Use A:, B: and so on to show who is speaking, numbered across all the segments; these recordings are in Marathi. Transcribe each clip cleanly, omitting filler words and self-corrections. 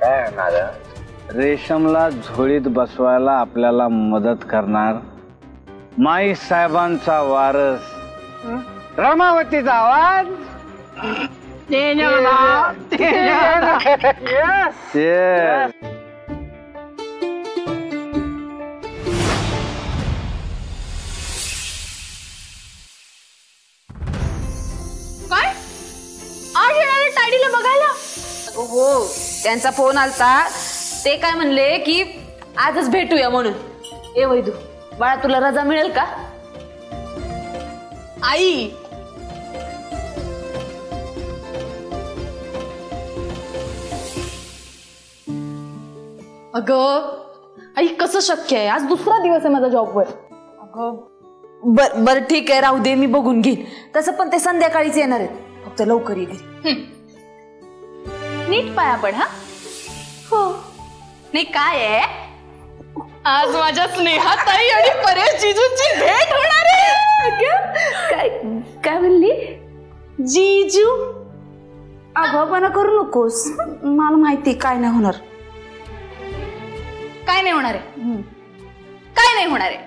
A: काय होणार? रेशमला झोळीत बसवायला आपल्याला मदत करणार माई साहेबांचा वारस रमावतीचा आवाज.
B: काय आज येणारे ताडीला बघायला?
C: हो, त्यांचा फोन आलता. ते काय म्हणले की आजच भेटूया म्हणून. ए वैदू बाळा, तुला रजा मिळेल का?
B: आई अगं आई, कसं शक्य आहे? आज दुसरा दिवस आहे माझा जॉबवर.
C: अगं बर ठीक आहे, राहू दे, मी बघून घेईन. तसं पण ते संध्याकाळीच येणार आहेत, फक्त लवकर ये घरी.
B: नीट पाया पड. हा हो नाही काय आहे, आज माझ्या स्नेहाताई आणि परेश जीजूंची भेट होणार आहे.
C: काय काय म्हणली?
B: जीजू
C: अगोपणा करू नकोस, मला माहिती काय नाही होणार.
B: काय नाही होणार आहे? काय नाही होणार आहे?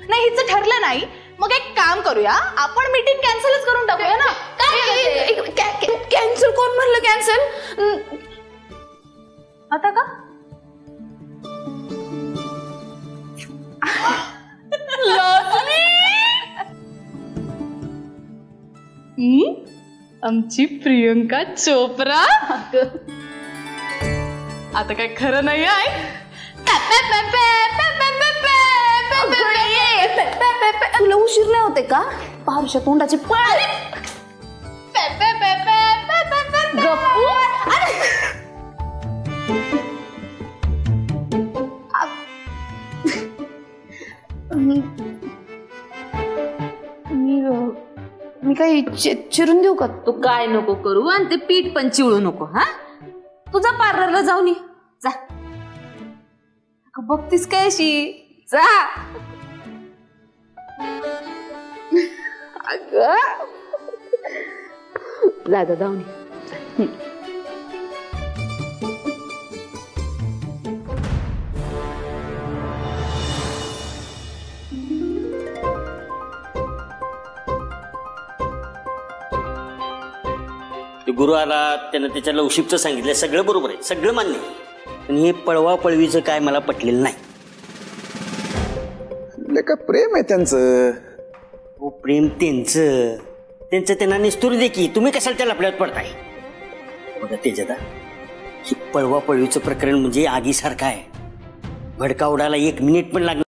B: नाही, हिचं ठरलं नाही. मग एक काम करूया, आपण मीटिंग कॅन्सलच करून टाकूया ना.
C: कॅन्सल कोण म्हणलं कॅन्सल?
B: आता का? आमची प्रियंका चोप्रा आता काय खरं नाही आहे.
C: तुला उशीर नाही होते का? पारुषा तोंडाचे पळ. मी काही चिरून देऊ का? तू काय नको करू, आणि ते पीठ पण चिवळू नको. हा, तुझा पार्लरला जाऊन ये जा. बघतीस काय अशी? जा जा जा जाऊन ये.
D: गुरु आला, त्यानं त्याच्या लवशिपचं सांगितलं, सगळं बरोबर आहे, सगळं मान्य आहे. पण हे पळवा पळवीचं काय मला पटलेलं नाही.
E: का प्रेम आहे त्यांचं?
D: हो, प्रेम त्यांचं त्यांना निस्तूर दे की, तुम्ही कशाला त्याला आपल्यात पडताय? बघा तेजदा, ही पळवा पळवीचं प्रकरण म्हणजे आगीसारखं आहे. भडका उडायला 1 मिनिट पण लागणार.